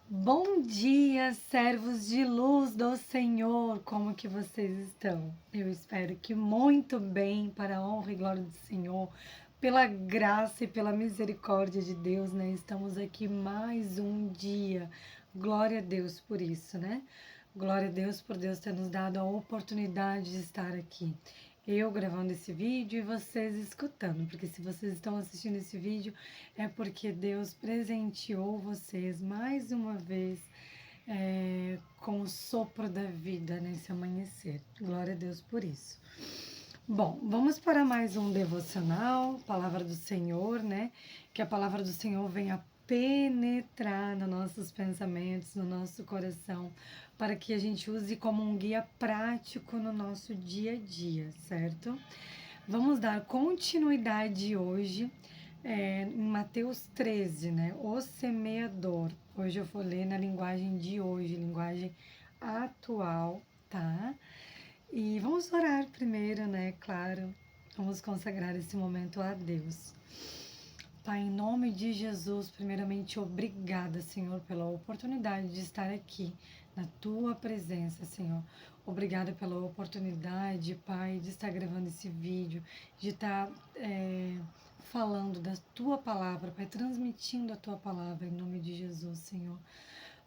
Bom dia, servos de luz do Senhor, como que vocês estão? Eu espero que muito bem, para a honra e glória do Senhor, pela graça e pela misericórdia de Deus, né? Estamos aqui mais um dia. Glória a Deus por isso, né? Glória a Deus por Deus ter nos dado a oportunidade de estar aqui. Eu gravando esse vídeo e vocês escutando, porque se vocês estão assistindo esse vídeo é porque Deus presenteou vocês mais uma vez com o sopro da vida nesse amanhecer. Glória a Deus por isso. Bom, vamos para mais um devocional, palavra do Senhor, né? Que a palavra do Senhor venha penetrar nos nossos pensamentos, no nosso coração, para que a gente use como um guia prático no nosso dia a dia, certo? Vamos dar continuidade hoje em Mateus 13, né? O semeador. Hoje eu vou ler na linguagem de hoje, linguagem atual, tá? E vamos orar primeiro, né? Claro, vamos consagrar esse momento a Deus. Pai, em nome de Jesus, primeiramente, obrigada, Senhor, pela oportunidade de estar aqui na Tua presença, Senhor. Obrigada pela oportunidade, Pai, de estar gravando esse vídeo, de estar falando da Tua palavra, Pai, transmitindo a Tua palavra, em nome de Jesus, Senhor.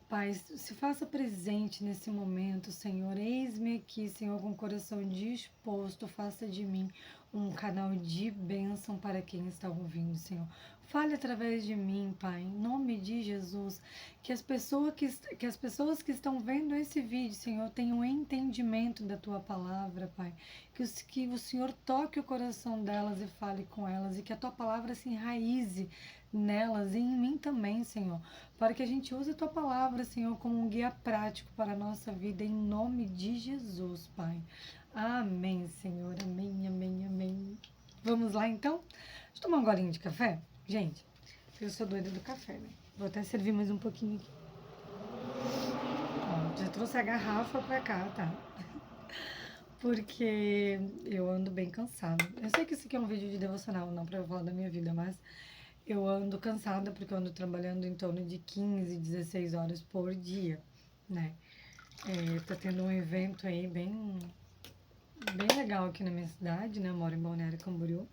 Pai, se faça presente nesse momento, Senhor. Eis-me aqui, Senhor, com o coração disposto. Faça de mim um canal de bênção para quem está ouvindo, Senhor. Fale através de mim, Pai, em nome de Jesus. Que as pessoas que estão vendo esse vídeo, Senhor, tenham entendimento da Tua palavra, Pai. Que o Senhor toque o coração delas e fale com elas. E que a Tua palavra se enraize nelas e em mim também, Senhor, para que a gente use a Tua palavra, Senhor, como um guia prático para a nossa vida, em nome de Jesus, Pai. Amém, Senhor, amém, amém, amém. Vamos lá, então? Deixa eu tomar um golinho de café? Gente, eu sou doida do café, né? Vou até servir mais um pouquinho aqui. Ó, já trouxe a garrafa pra cá, tá? Porque eu ando bem cansada. Eu sei que isso aqui é um vídeo de devocional, não pra eu falar da minha vida, mas eu ando cansada porque eu ando trabalhando em torno de 15, 16 horas por dia, né? Tá tendo um evento aí bem legal aqui na minha cidade, né? Eu moro em Balneário Camboriú.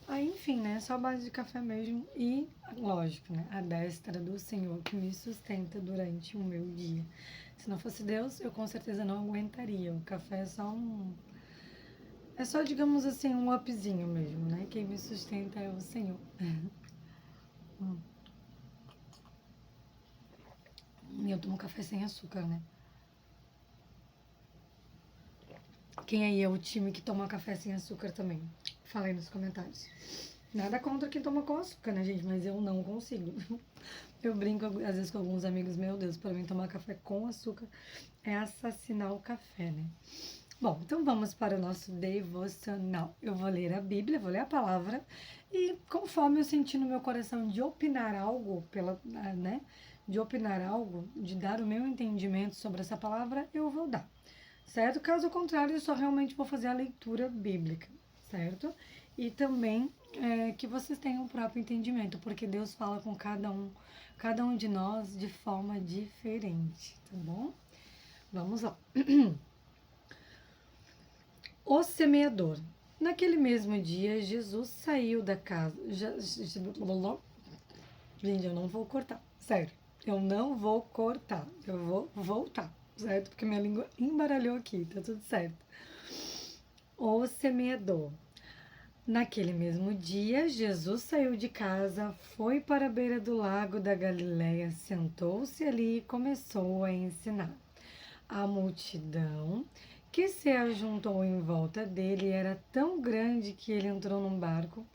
Aí, enfim, né? Só base de café mesmo e, lógico, né? A destra do Senhor que me sustenta durante o meu dia. Se não fosse Deus, eu com certeza não aguentaria. O café é só É só, digamos assim, um upzinho mesmo, né? Quem me sustenta é o Senhor. E eu tomo café sem açúcar, né? Quem aí é o time que toma café sem açúcar também? Fala aí nos comentários. Nada contra quem toma com açúcar, né, gente? Mas eu não consigo. Eu brinco às vezes com alguns amigos, meu Deus, para mim tomar café com açúcar é assassinar o café, né? Bom, então vamos para o nosso devocional. Eu vou ler a Bíblia, vou ler a palavra e conforme eu sentir no meu coração de opinar algo, né? De opinar algo, de dar o meu entendimento sobre essa palavra, eu vou dar, certo? Caso contrário, eu só realmente vou fazer a leitura bíblica, certo? E também que vocês tenham o próprio entendimento, porque Deus fala com cada um de nós de forma diferente, tá bom? Vamos lá. O semeador. Naquele mesmo dia, Jesus saiu da casa. Gente, eu não vou cortar, sério. Eu não vou cortar, eu vou voltar, certo? Porque minha língua embaralhou aqui, tá tudo certo. O semeador. Naquele mesmo dia, Jesus saiu de casa, foi para a beira do lago da Galileia, sentou-se ali e começou a ensinar. A multidão que se ajuntou em volta dele era tão grande que ele entrou num barco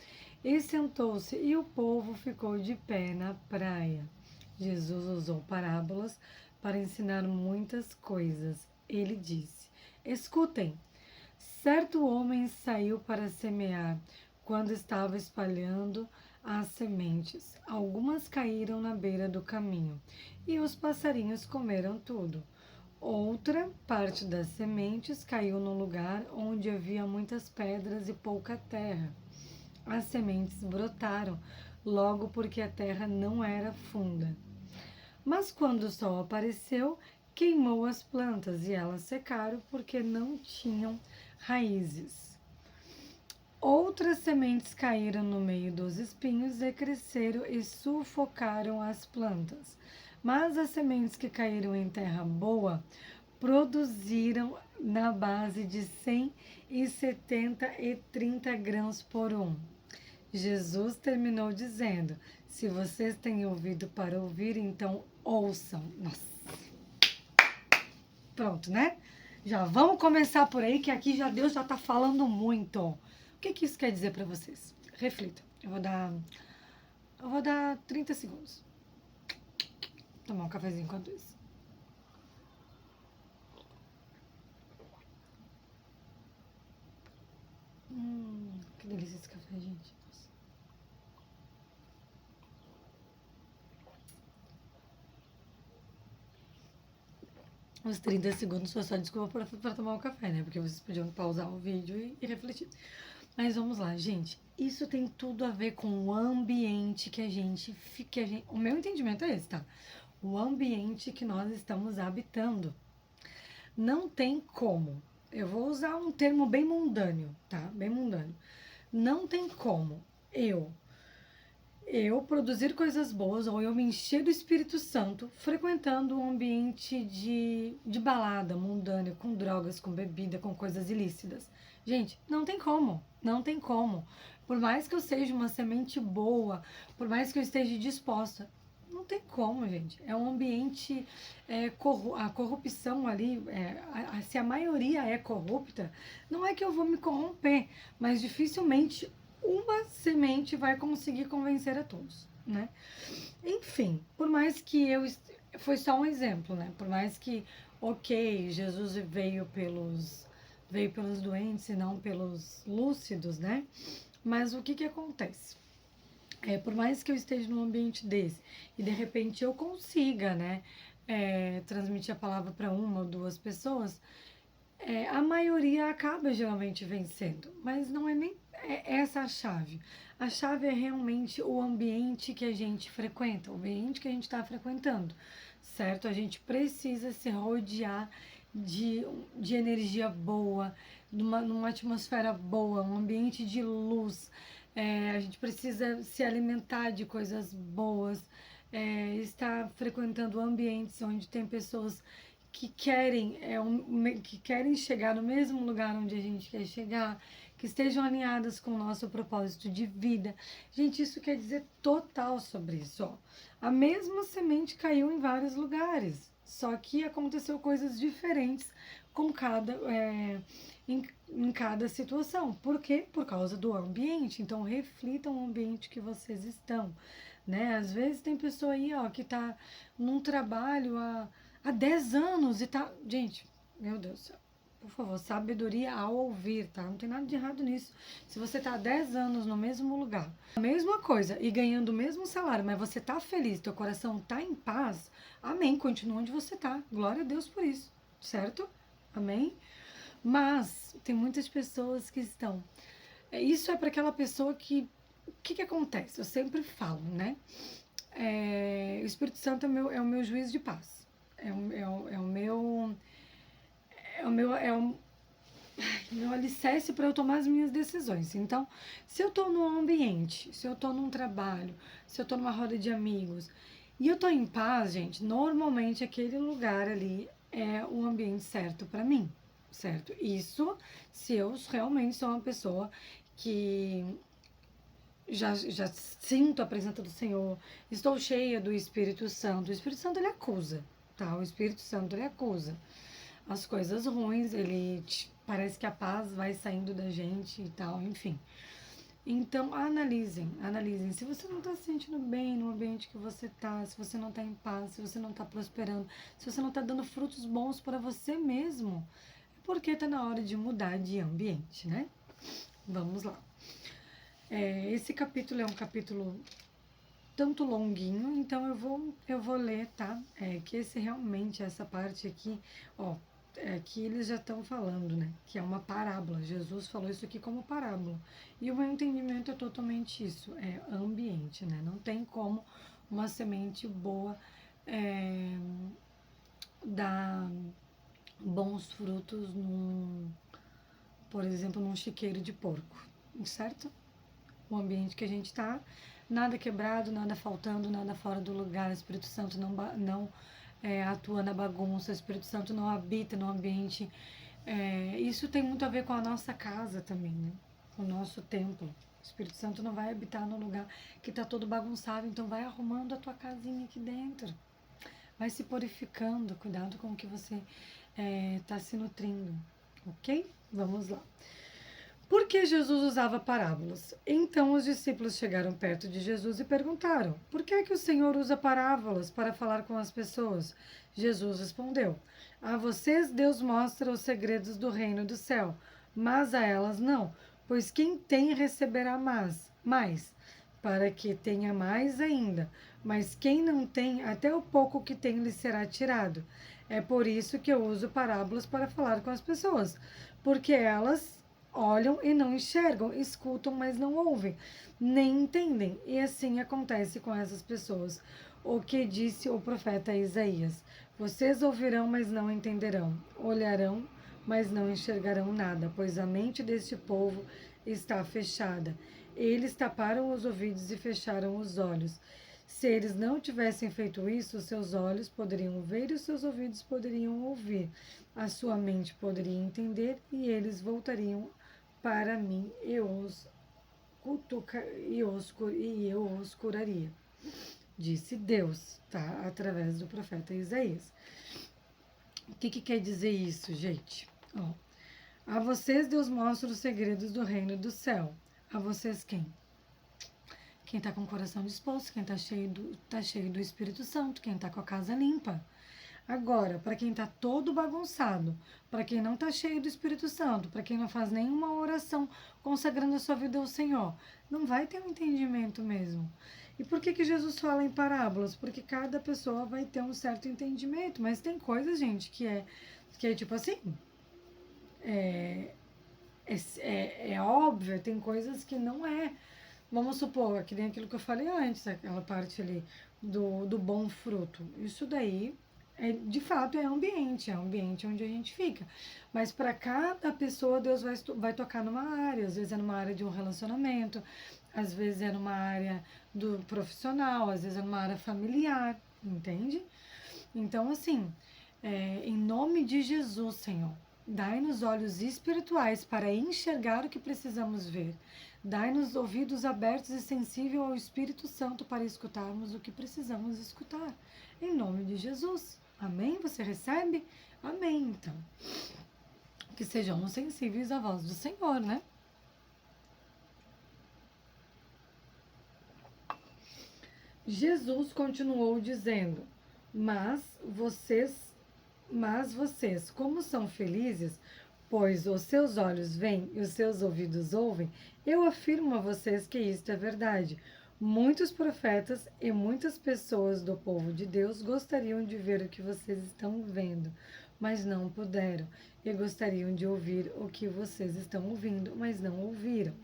e sentou-se, e o povo ficou de pé na praia. Jesus usou parábolas para ensinar muitas coisas. Ele disse: Escutem. Certo homem saiu para semear. Quando estava espalhando as sementes, algumas caíram na beira do caminho e os passarinhos comeram tudo. Outra parte das sementes caiu num lugar onde havia muitas pedras e pouca terra. As sementes brotaram logo porque a terra não era funda. Mas quando o sol apareceu, queimou as plantas e elas secaram porque não tinham raízes. Outras sementes caíram no meio dos espinhos e cresceram e sufocaram as plantas. Mas as sementes que caíram em terra boa produziram na base de 170 e 30 grãos por um. Jesus terminou dizendo: se vocês têm ouvido para ouvir, então ouçam. Nossa, pronto, né? Já vamos começar por aí, que aqui já Deus já está falando muito. O que isso quer dizer para vocês? Reflita. Eu vou dar 30 segundos. Tomar um cafezinho enquanto isso. Que delícia esse café, gente. Nossa. Os 30 segundos foi só desculpa para tomar um café, né? Porque vocês podiam pausar o vídeo e refletir. Mas vamos lá, gente. Isso tem tudo a ver com o ambiente que a gente fica. O meu entendimento é esse, tá? O ambiente que nós estamos habitando. Não tem como. Eu vou usar um termo bem mundâneo, tá? Bem mundâneo. Não tem como eu produzir coisas boas ou eu me encher do Espírito Santo frequentando um ambiente de balada mundânea, com drogas, com bebida, com coisas ilícitas. Gente, não tem como, não tem como. Por mais que eu seja uma semente boa, por mais que eu esteja disposta, não tem como, gente. É um ambiente, a corrupção ali, se a maioria é corrupta, não é que eu vou me corromper, mas dificilmente uma semente vai conseguir convencer a todos, né? Enfim, por mais que foi só um exemplo, né? Por mais que, ok, Jesus veio pelos doentes e não pelos lúcidos, né? Mas o que acontece? Por mais que eu esteja num ambiente desse e de repente eu consiga, né, transmitir a palavra para uma ou duas pessoas, a maioria acaba geralmente vencendo, mas não é nem essa a chave. A chave é realmente o ambiente que a gente frequenta, o ambiente que a gente está frequentando, certo? A gente precisa se rodear de, de energia boa, numa atmosfera boa, um ambiente de luz. A gente precisa se alimentar de coisas boas, estar frequentando ambientes onde tem pessoas que querem chegar no mesmo lugar onde a gente quer chegar, que estejam alinhadas com o nosso propósito de vida. Gente, isso quer dizer total sobre isso. Ó. A mesma semente caiu em vários lugares, só que aconteceu coisas diferentes com em cada situação. Por quê? Por causa do ambiente. Então, reflitam o ambiente que vocês estão. Né? Às vezes tem pessoa aí ó, que está num trabalho há 10 anos e tá. Gente, meu Deus do céu. Por favor, sabedoria ao ouvir, tá? Não tem nada de errado nisso. Se você tá há 10 anos no mesmo lugar, a mesma coisa e ganhando o mesmo salário, mas você tá feliz, teu coração tá em paz, amém. Continua onde você tá. Glória a Deus por isso, certo? Amém? Mas tem muitas pessoas que estão. Isso é para aquela pessoa que. O que acontece? Eu sempre falo, né? O Espírito Santo é o meu juiz de paz. É o meu. Meu alicerce para eu tomar as minhas decisões. Então, se eu estou num ambiente, se eu estou num trabalho, se eu estou numa roda de amigos e eu estou em paz, gente, normalmente aquele lugar ali é o ambiente certo para mim, certo? Isso se eu realmente sou uma pessoa que já sinto a presença do Senhor, estou cheia do Espírito Santo. O Espírito Santo ele acusa, tá? O Espírito Santo ele acusa as coisas ruins, parece que a paz vai saindo da gente e tal, enfim. Então, analisem. Se você não está se sentindo bem no ambiente que você está, se você não está em paz, se você não está prosperando, se você não está dando frutos bons para você mesmo, é porque está na hora de mudar de ambiente, né? Vamos lá. Esse capítulo é um capítulo tanto longuinho, então eu vou ler, tá? Que essa parte aqui, ó, aqui eles já estão falando, né? Que é uma parábola. Jesus falou isso aqui como parábola. E o meu entendimento é totalmente isso, é ambiente, né? Não tem como uma semente boa dar bons frutos por exemplo, num chiqueiro de porco, certo? O ambiente que a gente está, nada quebrado, nada faltando, nada fora do lugar. O Espírito Santo não atua na bagunça, o Espírito Santo não habita no ambiente. Isso tem muito a ver com a nossa casa também, né? O nosso templo. O Espírito Santo não vai habitar no lugar que está todo bagunçado, então vai arrumando a tua casinha aqui dentro. Vai se purificando, cuidado com o que você está se nutrindo, ok? Vamos lá. Por que Jesus usava parábolas? Então os discípulos chegaram perto de Jesus e perguntaram: por que é que o Senhor usa parábolas para falar com as pessoas? Jesus respondeu: a vocês Deus mostra os segredos do reino do céu, mas a elas não, pois quem tem receberá mais, para que tenha mais ainda. Mas quem não tem, até o pouco que tem lhe será tirado. É por isso que eu uso parábolas para falar com as pessoas, porque elas olham e não enxergam, escutam, mas não ouvem, nem entendem. E assim acontece com essas pessoas. O que disse o profeta Isaías: vocês ouvirão, mas não entenderão, olharão, mas não enxergarão nada, pois a mente deste povo está fechada. Eles taparam os ouvidos e fecharam os olhos. Se eles não tivessem feito isso, os seus olhos poderiam ver e os seus ouvidos poderiam ouvir. A sua mente poderia entender e eles voltariam para mim e eu os curaria. Disse Deus, tá? Através do profeta Isaías. O que quer dizer isso, gente? Ó, a vocês Deus mostra os segredos do reino do céu. A vocês quem? Quem está com o coração disposto, quem está cheio do Espírito Santo, quem está com a casa limpa. Agora, para quem está todo bagunçado, para quem não está cheio do Espírito Santo, para quem não faz nenhuma oração consagrando a sua vida ao Senhor, não vai ter um entendimento mesmo. E por que Jesus fala em parábolas? Porque cada pessoa vai ter um certo entendimento, mas tem coisas, gente, que é tipo assim, é óbvio, tem coisas que não é. Vamos supor, que nem aquilo que eu falei antes, aquela parte ali do bom fruto. Isso daí, de fato, é ambiente onde a gente fica. Mas para cada pessoa, Deus vai tocar numa área. Às vezes é numa área de um relacionamento, às vezes é numa área do profissional, às vezes é numa área familiar, entende? Então, assim, em nome de Jesus, Senhor, dai-nos olhos espirituais para enxergar o que precisamos ver. Dai-nos ouvidos abertos e sensíveis ao Espírito Santo para escutarmos o que precisamos escutar. Em nome de Jesus. Amém? Você recebe? Amém, então. Que sejamos sensíveis à voz do Senhor, né? Jesus continuou dizendo: Mas vocês, como são felizes, pois os seus olhos veem e os seus ouvidos ouvem, eu afirmo a vocês que isto é verdade. Muitos profetas e muitas pessoas do povo de Deus gostariam de ver o que vocês estão vendo, mas não puderam. E gostariam de ouvir o que vocês estão ouvindo, mas não ouviram.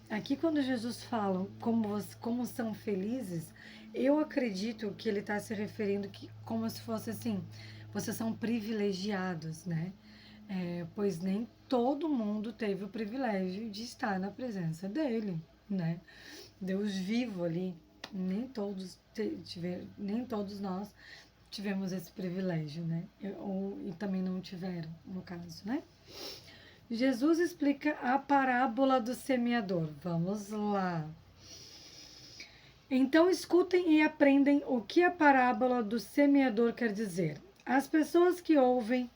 Aqui, quando Jesus fala como são felizes, eu acredito que ele está se referindo como se fosse assim, vocês são privilegiados, né? Pois nem todo mundo teve o privilégio de estar na presença dele, né? Deus vivo ali, nem todos nós tivemos esse privilégio, né? E também não tiveram, no caso, né? Jesus explica a parábola do semeador. Vamos lá. Então escutem e aprendem o que a parábola do semeador quer dizer. As pessoas que ouvem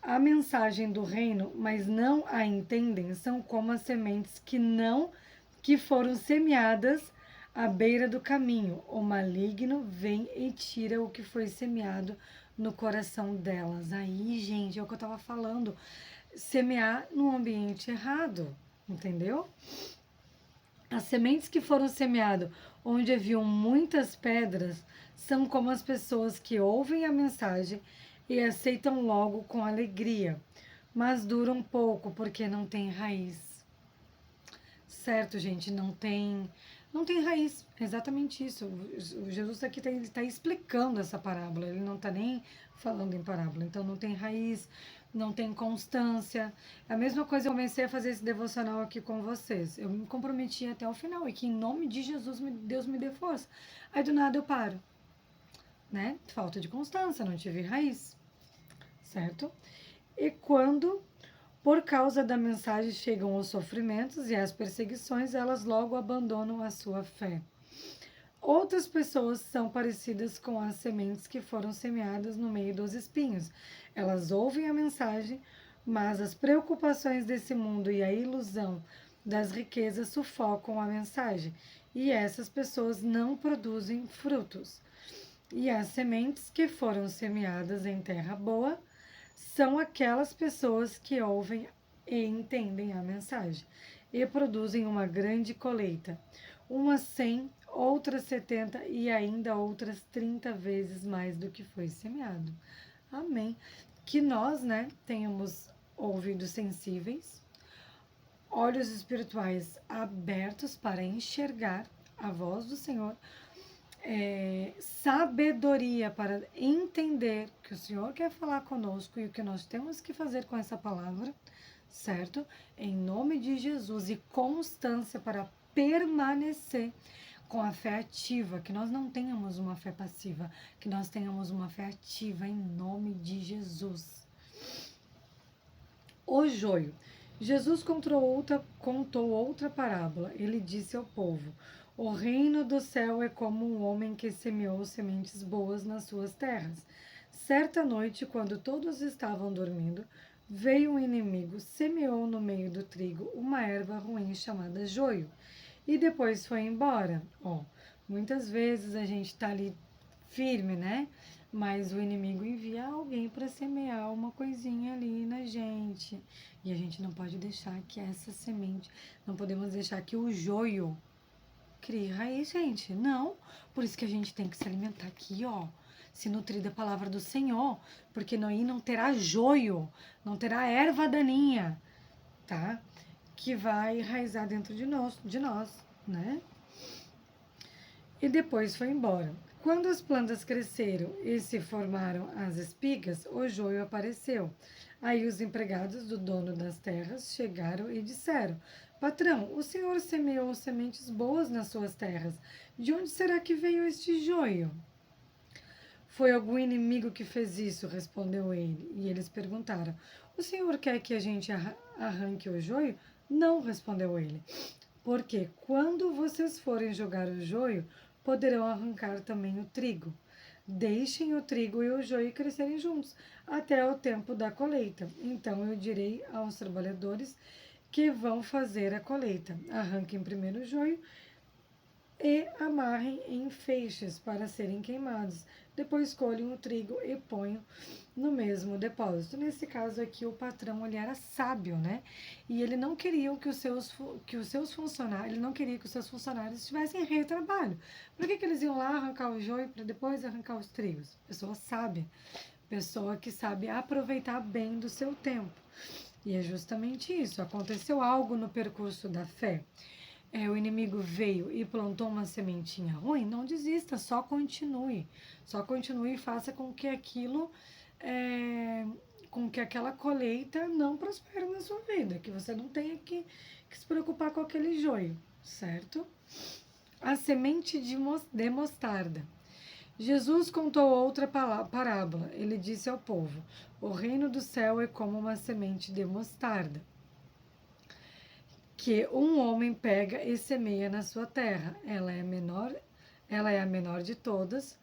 a mensagem do reino, mas não a entendem, são como as sementes que foram semeadas à beira do caminho. O maligno vem e tira o que foi semeado no coração delas. Aí, gente, é o que eu estava falando. Semear no ambiente errado, entendeu? As sementes que foram semeadas onde haviam muitas pedras são como as pessoas que ouvem a mensagem e aceitam logo com alegria, mas duram pouco porque não tem raiz. Certo, gente? Não tem raiz, é exatamente isso. O Jesus aqui está explicando essa parábola, ele não está nem falando em parábola. Então não tem raiz, não tem constância. É a mesma coisa, eu comecei a fazer esse devocional aqui com vocês. Eu me comprometi até o final e que em nome de Jesus Deus me dê força. Aí do nada eu paro, né? Falta de constância, não tive raiz, certo? E quando, por causa da mensagem, chegam os sofrimentos e as perseguições, elas logo abandonam a sua fé. Outras pessoas são parecidas com as sementes que foram semeadas no meio dos espinhos. Elas ouvem a mensagem, mas as preocupações desse mundo e a ilusão das riquezas sufocam a mensagem, e essas pessoas não produzem frutos. E as sementes que foram semeadas em terra boa são aquelas pessoas que ouvem e entendem a mensagem e produzem uma grande colheita. Umas 100, outras 70 e ainda outras 30 vezes mais do que foi semeado. Amém. Que nós, né, tenhamos ouvidos sensíveis, olhos espirituais abertos para enxergar a voz do Senhor, sabedoria para entender que o Senhor quer falar conosco e o que nós temos que fazer com essa palavra, certo? Em nome de Jesus, e constância para permanecer com a fé ativa, que nós não tenhamos uma fé passiva, que nós tenhamos uma fé ativa em nome de Jesus. O joio. Jesus contou outra parábola. Ele disse ao povo: o reino do céu é como um homem que semeou sementes boas nas suas terras. Certa noite, quando todos estavam dormindo, veio um inimigo, semeou no meio do trigo uma erva ruim chamada joio, e depois foi embora. Muitas vezes a gente está ali firme, né? Mas o inimigo envia alguém para semear uma coisinha ali na gente. E a gente não pode deixar que essa semente, não podemos deixar que o joio crie raiz, gente. Não. Por isso que a gente tem que se alimentar aqui, ó. Se nutrir da palavra do Senhor. Porque aí não terá joio, não terá erva daninha, tá? Que vai enraizar dentro de nós, né? E depois foi embora. Quando as plantas cresceram e se formaram as espigas, o joio apareceu. Aí os empregados do dono das terras chegaram e disseram: Patrão, o senhor semeou sementes boas nas suas terras. De onde será que veio este joio? Foi algum inimigo que fez isso, respondeu ele. E eles perguntaram: O senhor quer que a gente arranque o joio? Não, respondeu ele. Porque quando vocês forem jogar o joio, poderão arrancar também o trigo. Deixem o trigo e o joio crescerem juntos, até o tempo da colheita. Então eu direi aos trabalhadores que vão fazer a colheita: arranquem primeiro o joio e amarrem em feixes para serem queimados. Depois colhem o trigo e ponham no mesmo depósito. Nesse caso aqui, o patrão, ele era sábio, né? E ele não queria que os seus funcionários, ele não queria que os seus funcionários tivessem retrabalho. Por que eles iam lá arrancar o joio para depois arrancar os trigos? Pessoa sábia, pessoa que sabe aproveitar bem do seu tempo. E é justamente isso. Aconteceu algo no percurso da fé. O inimigo veio e plantou uma sementinha ruim, não desista, só continue. Só continue e faça com que com que aquela colheita não prospere na sua vida, que você não tenha que se preocupar com aquele joio, certo? A semente de mostarda. Jesus contou outra parábola. Ele disse ao povo: o reino do céu é como uma semente de mostarda, que um homem pega e semeia na sua terra. Ela é a menor de todas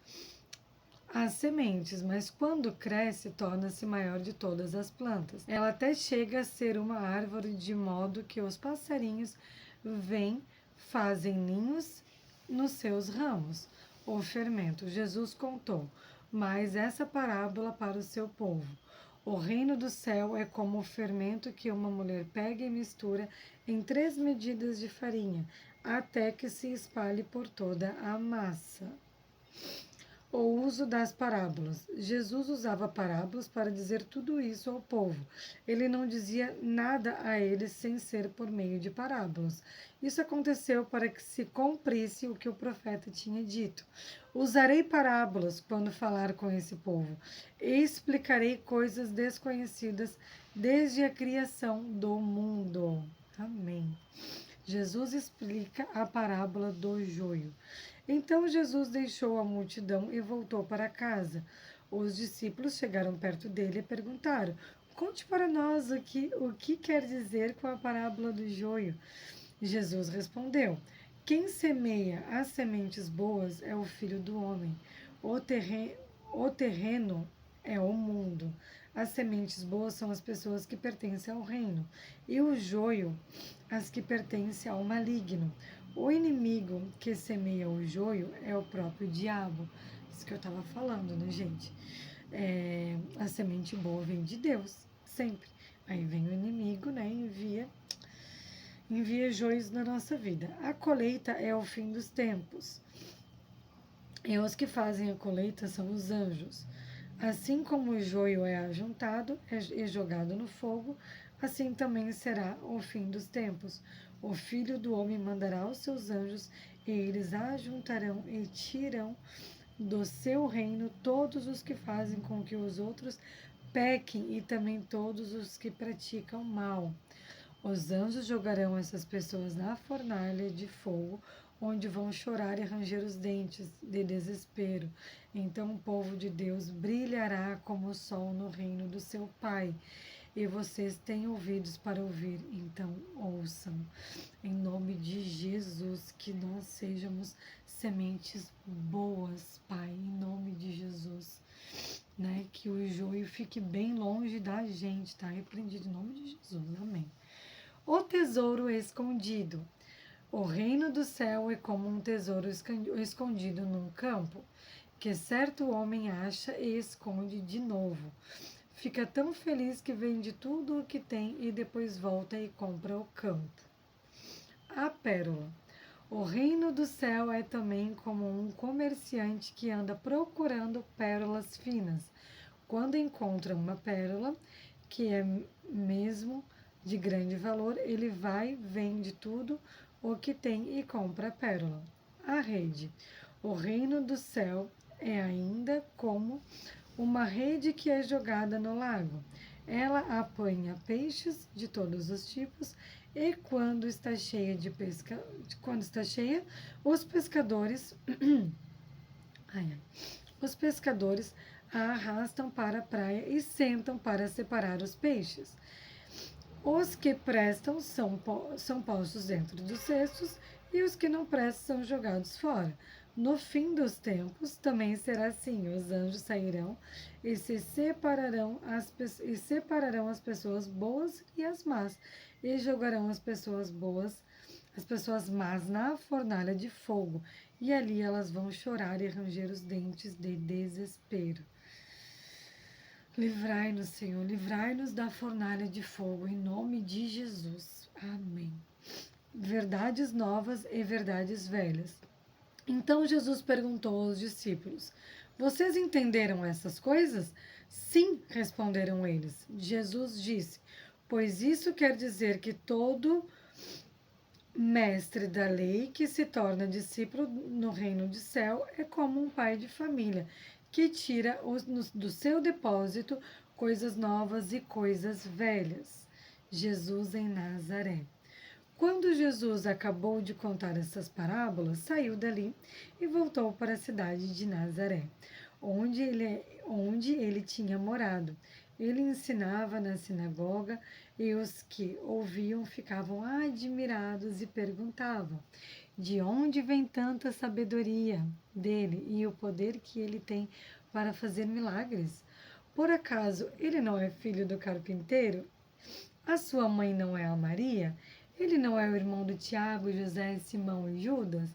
as sementes, mas quando cresce, torna-se maior de todas as plantas. Ela até chega a ser uma árvore, de modo que os passarinhos vêm, fazem ninhos nos seus ramos. O fermento. Jesus contou mais essa parábola para o seu povo. O reino do céu é como o fermento que uma mulher pega e mistura em 3 medidas de farinha, até que se espalhe por toda a massa. O uso das parábolas. Jesus usava parábolas para dizer tudo isso ao povo. Ele não dizia nada a eles sem ser por meio de parábolas. Isso aconteceu para que se cumprisse o que o profeta tinha dito. Usarei parábolas quando falar com esse povo. E explicarei coisas desconhecidas desde a criação do mundo. Amém. Jesus explica a parábola do joio. Então Jesus deixou a multidão e voltou para casa. Os discípulos chegaram perto dele e perguntaram: Conte para nós o que quer dizer com a parábola do joio. Jesus respondeu: Quem semeia as sementes boas é o Filho do Homem. O terreno é o mundo. As sementes boas são as pessoas que pertencem ao reino, e o joio, as que pertencem ao maligno. O inimigo que semeia o joio é o próprio diabo. Isso que eu estava falando, né, gente? A semente boa vem de Deus, sempre. Aí vem o inimigo, né, envia joios na nossa vida. A colheita é o fim dos tempos. E os que fazem a colheita são os anjos. Assim como o joio é ajuntado e jogado no fogo, assim também será o fim dos tempos. O Filho do Homem mandará os seus anjos, e eles ajuntarão e tirarão do seu reino todos os que fazem com que os outros pequem e também todos os que praticam mal. Os anjos jogarão essas pessoas na fornalha de fogo, onde vão chorar e ranger os dentes de desespero. Então o povo de Deus brilhará como o sol no reino do seu Pai. E vocês têm ouvidos para ouvir, então ouçam. Em nome de Jesus, que nós sejamos sementes boas, Pai, em nome de Jesus. Né? Que o joio fique bem longe da gente, tá? Repreendido em nome de Jesus, amém. O tesouro escondido. O reino do céu é como um tesouro escondido num campo, que certo homem acha e esconde de novo. Fica tão feliz que vende tudo o que tem e depois volta e compra o campo. A pérola. O reino do céu é também como um comerciante que anda procurando pérolas finas. Quando encontra uma pérola, que é mesmo de grande valor, ele vai, vende tudo o que tem e compra a pérola. A rede. O reino do céu é ainda como uma rede que é jogada no lago. Ela apanha peixes de todos os tipos e quando está cheia os pescadores os pescadores a arrastam para a praia e sentam para separar os peixes. Os que prestam são postos dentro dos cestos e os que não prestam são jogados fora. No fim dos tempos também será assim: os anjos sairão e separarão as pessoas boas e as más, e jogarão as pessoas más na fornalha de fogo, e ali elas vão chorar e ranger os dentes de desespero. Livrai-nos, Senhor, livrai-nos da fornalha de fogo, em nome de Jesus. Amém. Verdades novas e verdades velhas. Então Jesus perguntou aos discípulos: Vocês entenderam essas coisas? Sim, responderam eles. Jesus disse: Pois isso quer dizer que todo mestre da lei que se torna discípulo no reino do céu é como um pai de família que tira do seu depósito coisas novas e coisas velhas. Jesus em Nazaré. Quando Jesus acabou de contar essas parábolas, saiu dali e voltou para a cidade de Nazaré, onde ele tinha morado. Ele ensinava na sinagoga e os que ouviam ficavam admirados e perguntavam: de onde vem tanta sabedoria dele e o poder que ele tem para fazer milagres? Por acaso ele não é filho do carpinteiro? A sua mãe não é a Maria? Ele não é o irmão do Tiago, José, Simão e Judas?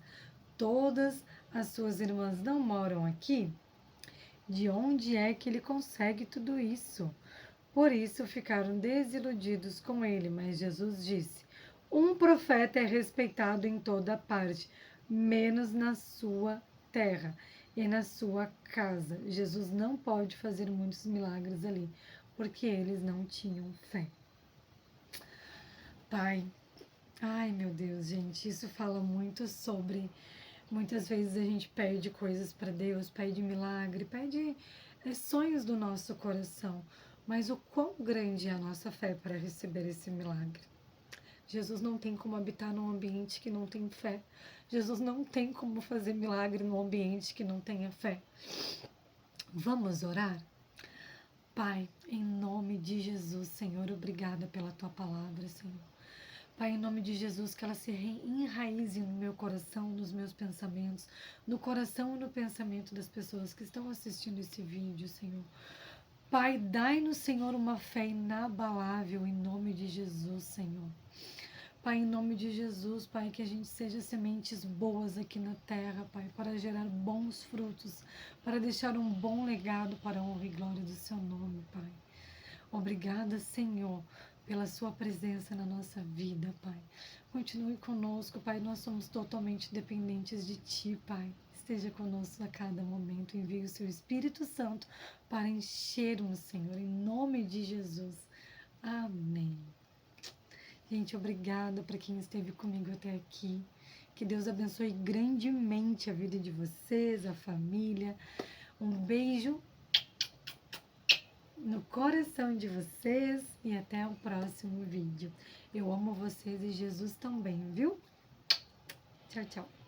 Todas as suas irmãs não moram aqui? De onde é que ele consegue tudo isso? Por isso ficaram desiludidos com ele, mas Jesus disse: Um profeta é respeitado em toda parte, menos na sua terra. e na sua casa. Jesus não pode fazer muitos milagres ali, porque eles não tinham fé. Pai, ai meu Deus, gente, isso fala muito sobre. Muitas vezes a gente pede coisas para Deus, pede milagre, pede sonhos do nosso coração, mas o quão grande é a nossa fé para receber esse milagre? Jesus não tem como habitar num ambiente que não tem fé. Jesus não tem como fazer milagre num ambiente que não tenha fé. Vamos orar? Pai, em nome de Jesus, Senhor, obrigada pela tua palavra, Senhor. Pai, em nome de Jesus, que ela se enraize no meu coração, nos meus pensamentos, no coração e no pensamento das pessoas que estão assistindo esse vídeo, Senhor. Pai, dai-nos, Senhor, uma fé inabalável em nome de Jesus, Senhor. Pai, em nome de Jesus, Pai, que a gente seja sementes boas aqui na terra, Pai, para gerar bons frutos, para deixar um bom legado para a honra e glória do Seu nome, Pai. Obrigada, Senhor, pela Sua presença na nossa vida, Pai. Continue conosco, Pai, nós somos totalmente dependentes de Ti, Pai. Esteja conosco a cada momento, envie o Seu Espírito Santo para enchermos, Senhor, em nome de Jesus. Amém. Gente, obrigada para quem esteve comigo até aqui. Que Deus abençoe grandemente a vida de vocês, a família. Um beijo no coração de vocês e até o próximo vídeo. Eu amo vocês e Jesus também, viu? Tchau, tchau.